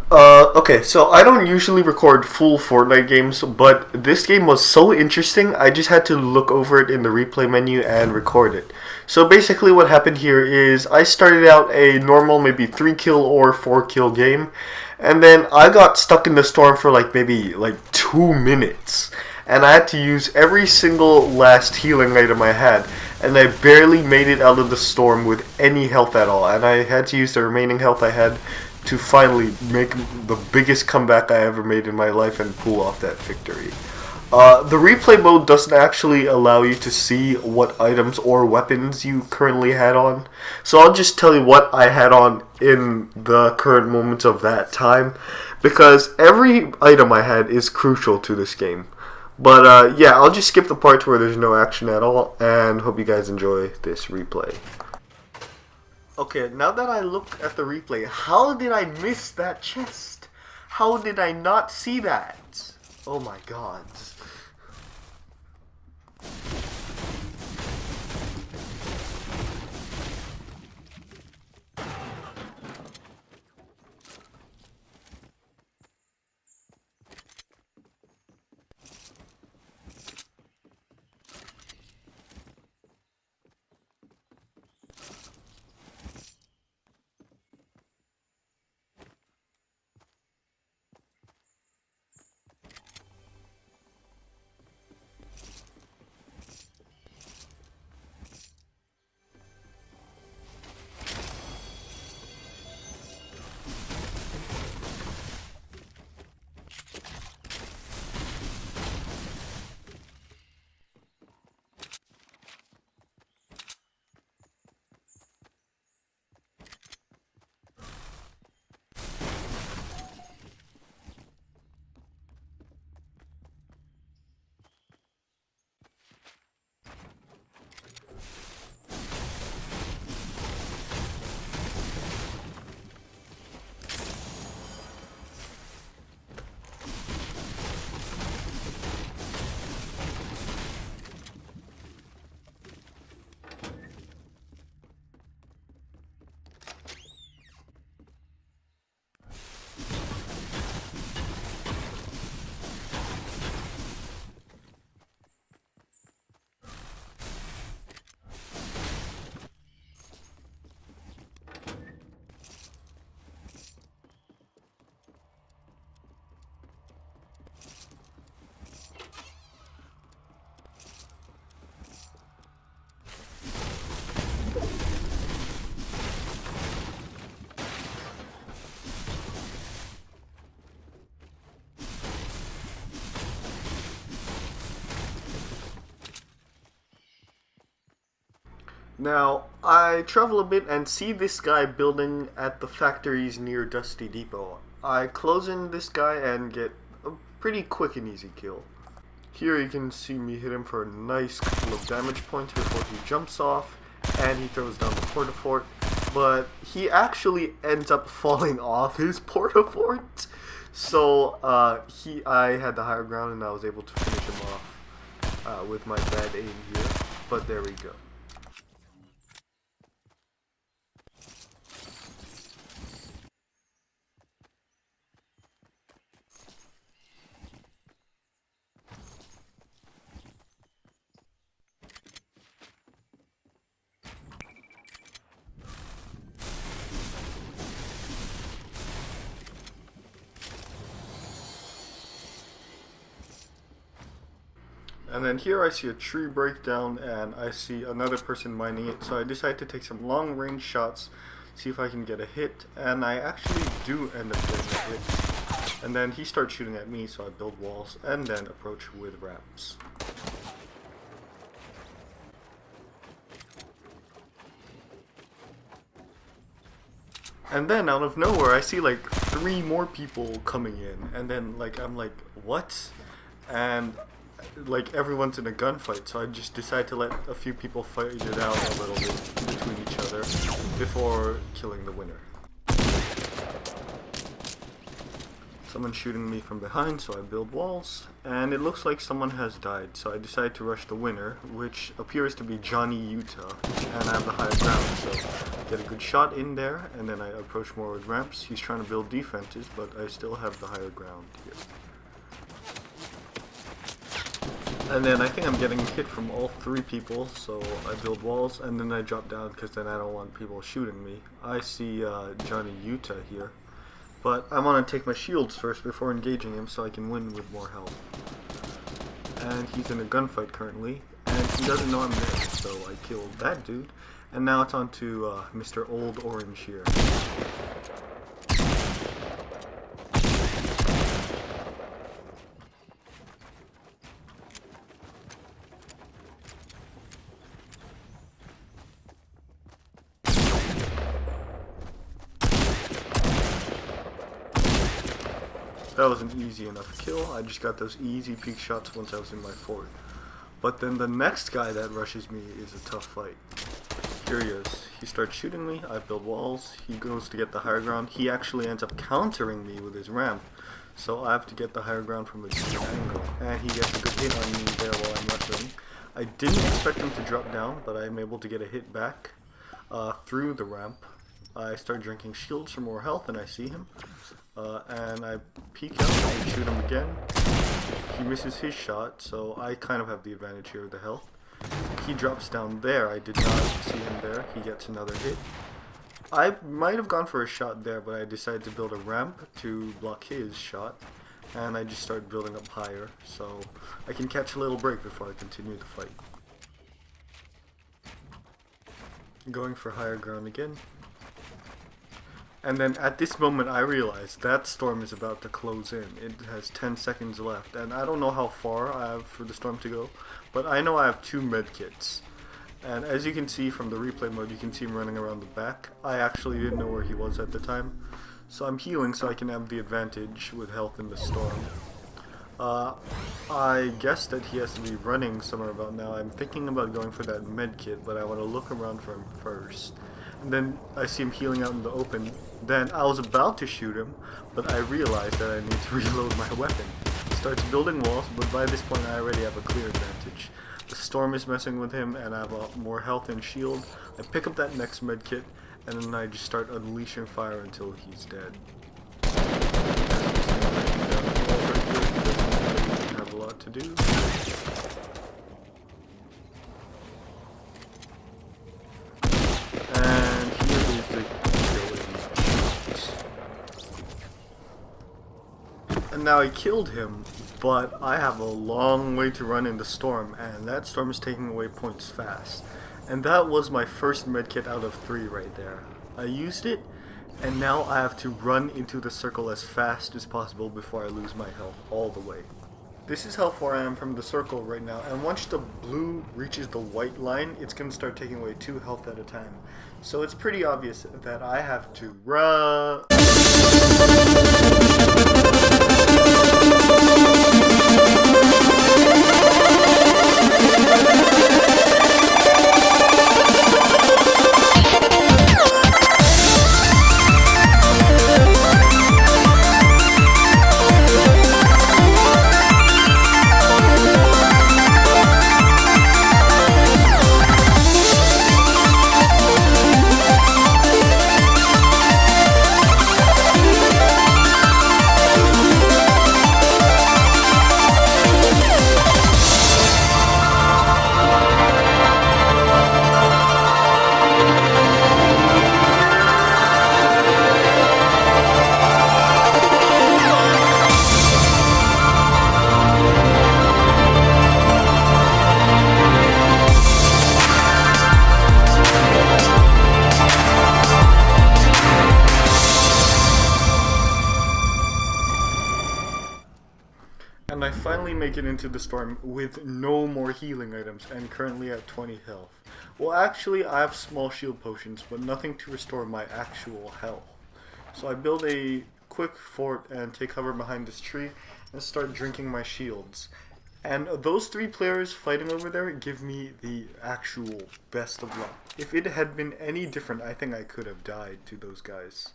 Okay, so I don't usually record full Fortnite games, but this game was so interesting, I just had to look over it in the replay menu and record it. So basically, what happened here is I started out a normal, maybe 3 kill or 4 kill game, and then I got stuck in the storm for like maybe like 2 minutes, and I had to use every single last healing item I had, and I barely made it out of the storm with any health at all, and I had to use the remaining health I had to finally make the biggest comeback I ever made in my life and pull off that victory. The replay mode doesn't actually allow you to see what items or weapons you currently had on, so I'll just tell you what I had on in the current moments of that time, because every item I had is crucial to this game. But yeah, I'll just skip the parts where there's no action at all, and hope you guys enjoy this replay. Okay, now that I look at the replay, how did I miss that chest? How did I not see that? Oh my god. Now, I travel a bit and see this guy building at the factories near Dusty Depot. I close in this guy and get a pretty quick and easy kill. Here you can see me hit him for a nice couple of damage points before he jumps off and he throws down the porta-fort, but he actually ends up falling off his porta-fort. So I had the higher ground and I was able to finish him off with my bad aim here, but there we go. And then here I see a tree breakdown and I see another person mining it, so I decide to take some long range shots, see if I can get a hit, and I actually do end up getting a hit. And then he starts shooting at me, so I build walls and then approach with ramps. And then out of nowhere I see like 3 more people coming in, and then like I'm like, what? And like everyone's in a gunfight, so I just decide to let a few people fight it out a little bit between each other before killing the winner. Someone's shooting me from behind, so I build walls, and it looks like someone has died, so I decide to rush the winner, which appears to be Johnny Utah, and I have the higher ground, so get a good shot in there, and then I approach more with ramps. He's trying to build defenses, but I still have the higher ground here. And then I think I'm getting hit from all three people, so I build walls, and then I drop down because then I don't want people shooting me. I see Johnny Utah here, but I want to take my shields first before engaging him so I can win with more health. And he's in a gunfight currently, and he doesn't know I'm there, so I killed that dude. And now it's on to Mr. Old Orange here. That was an easy enough kill. I just got those easy peek shots once I was in my fort. But then the next guy that rushes me is a tough fight. Here he is. He starts shooting me. I build walls. He goes to get the higher ground. He actually ends up countering me with his ramp. So I have to get the higher ground from a different angle. And he gets a good hit on me there while I'm rushing. I didn't expect him to drop down, but I'm able to get a hit back through the ramp. I start drinking shields for more health, and I see him. And I peek out and shoot him again. He misses his shot, so I kind of have the advantage here with the health. He drops down there. I did not see him there. He gets another hit. I might have gone for a shot there, but I decided to build a ramp to block his shot. And I just started building up higher, so I can catch a little break before I continue the fight. Going for higher ground again. And then at this moment I realize that storm is about to close in. It has 10 seconds left, and I don't know how far I have for the storm to go, but I know I have 2 medkits. And as you can see from the replay mode, you can see him running around the back. I actually didn't know where he was at the time, so I'm healing so I can have the advantage with health in the storm. I guess that he has to be running somewhere about now. I'm thinking about going for that medkit, but I want to look around for him first. And then I see him healing out in the open. Then I was about to shoot him, but I realized that I need to reload my weapon. Starts building walls, but by this point I already have a clear advantage. The storm is messing with him, and I have more health and shield. I pick up that next medkit, and then I just start unleashing fire until he's dead. Have a lot to do. And here is the killing shots. And now I killed him, but I have a long way to run in the storm, and that storm is taking away points fast. And that was my first medkit out of 3 right there. I used it, and now I have to run into the circle as fast as possible before I lose my health all the way. This is how far I am from the circle right now, and once the blue reaches the white line, it's going to start taking away 2 health at a time. So it's pretty obvious that I have to run. And I finally make it into the storm with no more healing items and currently at 20 health. Well, actually I have small shield potions, but nothing to restore my actual health. So I build a quick fort and take cover behind this tree and start drinking my shields. And those 3 players fighting over there give me the actual best of luck. If it had been any different, I think I could have died to those guys.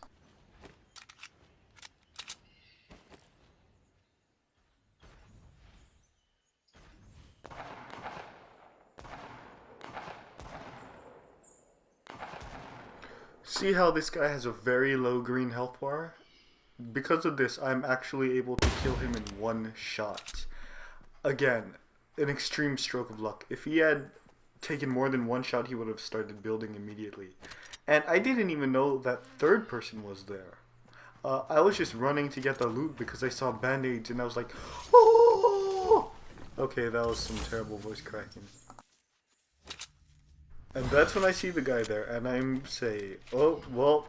See how this guy has a very low green health bar? Because of this, I'm actually able to kill him in one shot. Again, an extreme stroke of luck. If he had taken more than one shot, he would have started building immediately. And I didn't even know that third person was there. I was just running to get the loot because I saw band-aids and I was like, oh! Okay, that was some terrible voice cracking. And that's when I see the guy there, and I'm say, oh, well,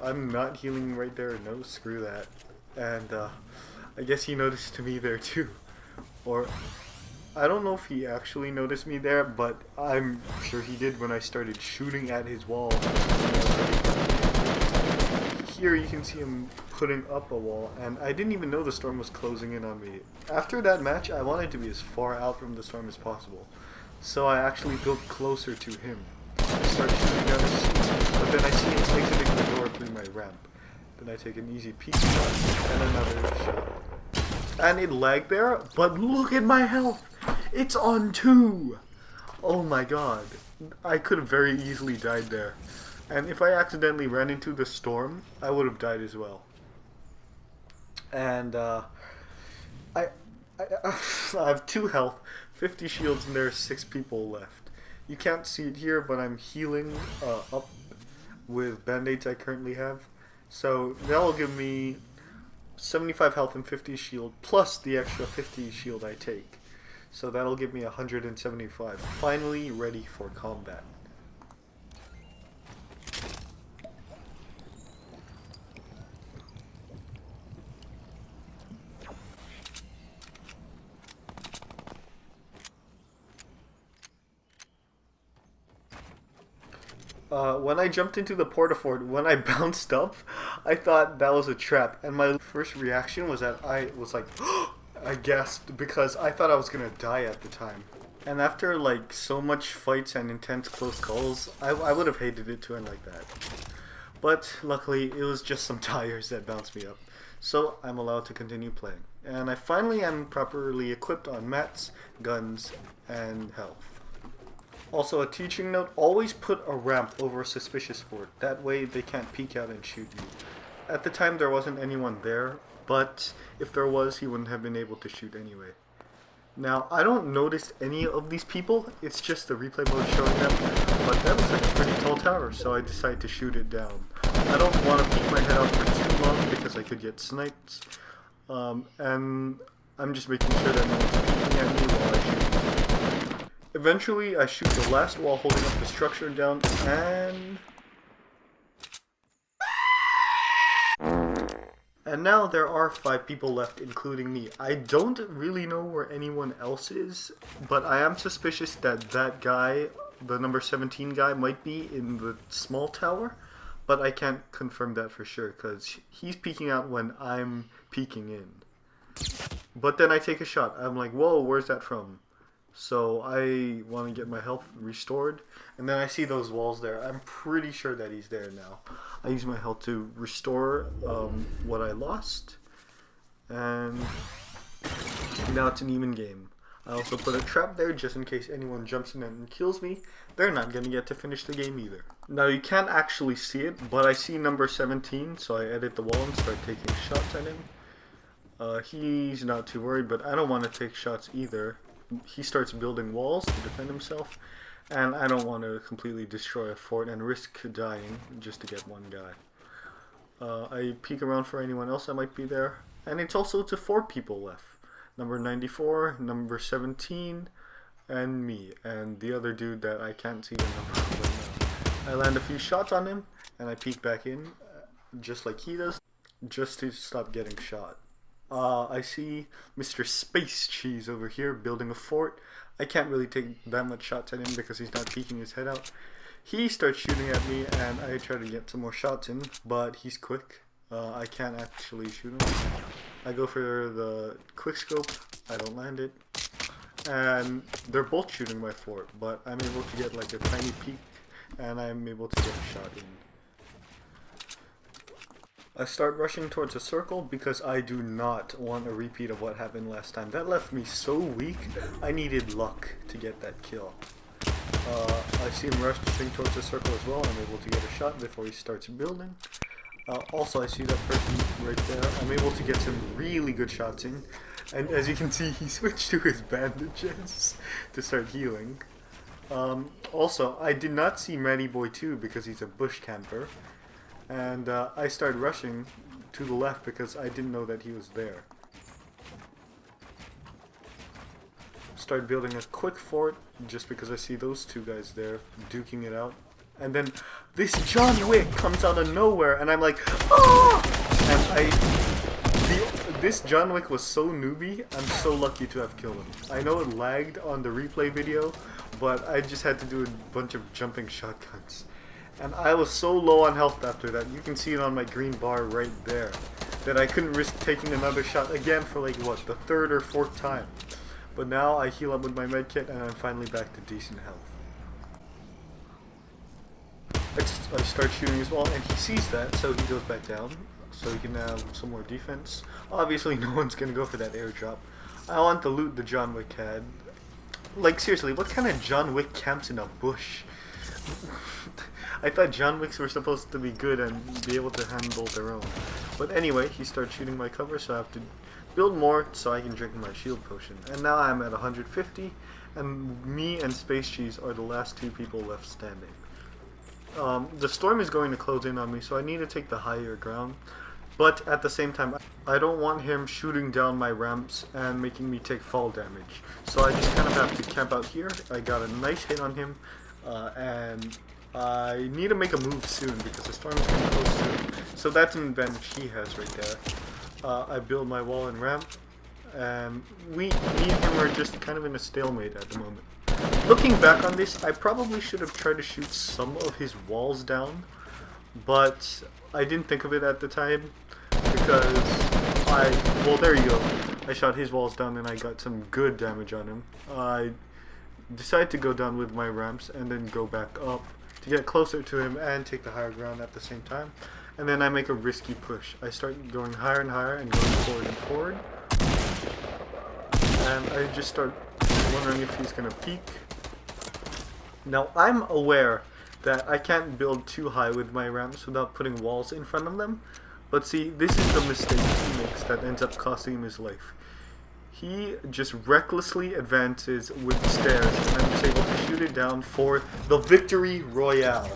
I'm not healing right there, no, screw that. And I guess he noticed me there too. Or, I don't know if he actually noticed me there, but I'm sure he did when I started shooting at his wall. Here you can see him putting up a wall, and I didn't even know the storm was closing in on me. After that match, I wanted to be as far out from the storm as possible. So I actually built closer to him. I start shooting down his seat, but then I see him exiting the door through my ramp. Then I take an easy peek shot, and another shot. And it lagged there, but look at my health! It's on 2! Oh my god. I could have very easily died there. And if I accidentally ran into the storm, I would have died as well. And I have 2 health, 50 shields, and there are 6 people left. You can't see it here, but I'm healing up with band-aids I currently have. So that will give me 75 health and 50 shield, plus the extra 50 shield I take. So that'll give me 175. Finally ready for combat. When I jumped into the porta-fort, when I bounced up, I thought that was a trap, and my first reaction was that I was like, I gasped because I thought I was gonna die at the time. And after like so much fights and intense close calls, I would have hated it to end like that. But luckily, it was just some tires that bounced me up, so I'm allowed to continue playing. And I finally am properly equipped on mats, guns, and health. Also, a teaching note, always put a ramp over a suspicious fort. That way they can't peek out and shoot you. At the time there wasn't anyone there, but if there was, he wouldn't have been able to shoot anyway. Now, I don't notice any of these people, it's just the replay mode showing them, but that was like a pretty tall tower, so I decided to shoot it down. I don't want to peek my head out for too long because I could get sniped, and I'm just making sure that no one's peeking at me while I shoot. Eventually, I shoot the last wall holding up the structure down, and... And now there are 5 people left, including me. I don't really know where anyone else is, but I am suspicious that that guy, the number 17 guy, might be in the small tower, but I can't confirm that for sure, because he's peeking out when I'm peeking in. But then I take a shot. I'm like, whoa, where's that from? So I want to get my health restored, and then I see those walls there. I'm pretty sure that he's there now. I use my health to restore what I lost, and now it's an even game. I also put a trap there just in case anyone jumps in and kills me. They're not going to get to finish the game either. Now you can't actually see it, but I see number 17, so I edit the wall and start taking shots at him. He's not too worried, but I don't want to take shots either. He starts building walls to defend himself, and I don't want to completely destroy a fort and risk dying just to get one guy. I peek around for anyone else that might be there, and it's also to 4 people left. Number 94, number 17, and me, and the other dude that I can't see the number right now. I land a few shots on him, and I peek back in, just like he does, just to stop getting shot. I see Mr. Space Cheese over here building a fort. I can't really take that much shots at him because he's not peeking his head out. He starts shooting at me and I try to get some more shots in, but he's quick. I can't actually shoot him. I go for the quick scope, I don't land it. And they're both shooting my fort, but I'm able to get like a tiny peek and I'm able to get a shot in. I start rushing towards a circle because I do not want a repeat of what happened last time. That left me so weak, I needed luck to get that kill. I see him rushing towards the circle as well. I'm able to get a shot before he starts building. Also, I see that person right there. I'm able to get some really good shots in. And as you can see, he switched to his bandages to start healing. Also, I did not see Manny Boy 2 because he's a bush camper. And I started rushing to the left because I didn't know that he was there. Start building a quick fort just because I see those two guys there duking it out. And then this John Wick comes out of nowhere and I'm like, ah! And this John Wick was so newbie, I'm so lucky to have killed him. I know it lagged on the replay video, but I just had to do a bunch of jumping shotguns. And I was so low on health after that, you can see it on my green bar right there, that I couldn't risk taking another shot again for like, what, the third or fourth time. But now I heal up with my medkit and I'm finally back to decent health. I start shooting as well, and he sees that, so he goes back down, so he can have some more defense. Obviously, no one's gonna go for that airdrop. I want the loot the John Wick had. Like, seriously, what kind of John Wick camps in a bush? I thought John Wicks were supposed to be good and be able to handle their own. But anyway, he starts shooting my cover, so I have to build more so I can drink my shield potion. And now I'm at 150, and me and Space Cheese are the last two people left standing. The storm is going to close in on me, so I need to take the higher ground. But at the same time, I don't want him shooting down my ramps and making me take fall damage. So I just kind of have to camp out here. I got a nice hit on him, and I need to make a move soon because the storm is going to close soon. So that's an advantage he has right there. I build my wall and ramp, and me and him are just kind of in a stalemate at the moment. Looking back on this, I probably should have tried to shoot some of his walls down, but I didn't think of it at the time because well, there you go. I shot his walls down and I got some good damage on him. I decided to go down with my ramps and then go back up to get closer to him and take the higher ground at the same time. And then I make a risky push. I start going higher and higher and going forward and forward. And I just start wondering if he's going to peek. Now, I'm aware that I can't build too high with my ramps without putting walls in front of them. But see, this is the mistake he makes that ends up costing him his life. He just recklessly advances with the stairs, and I'm just able to shoot it down for the victory royale.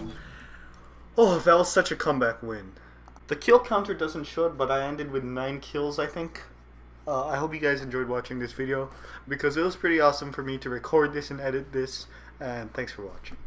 Oh, that was such a comeback win. The kill counter doesn't show it, but I ended with 9 kills, I think. I hope you guys enjoyed watching this video, because it was pretty awesome for me to record this and edit this, and thanks for watching.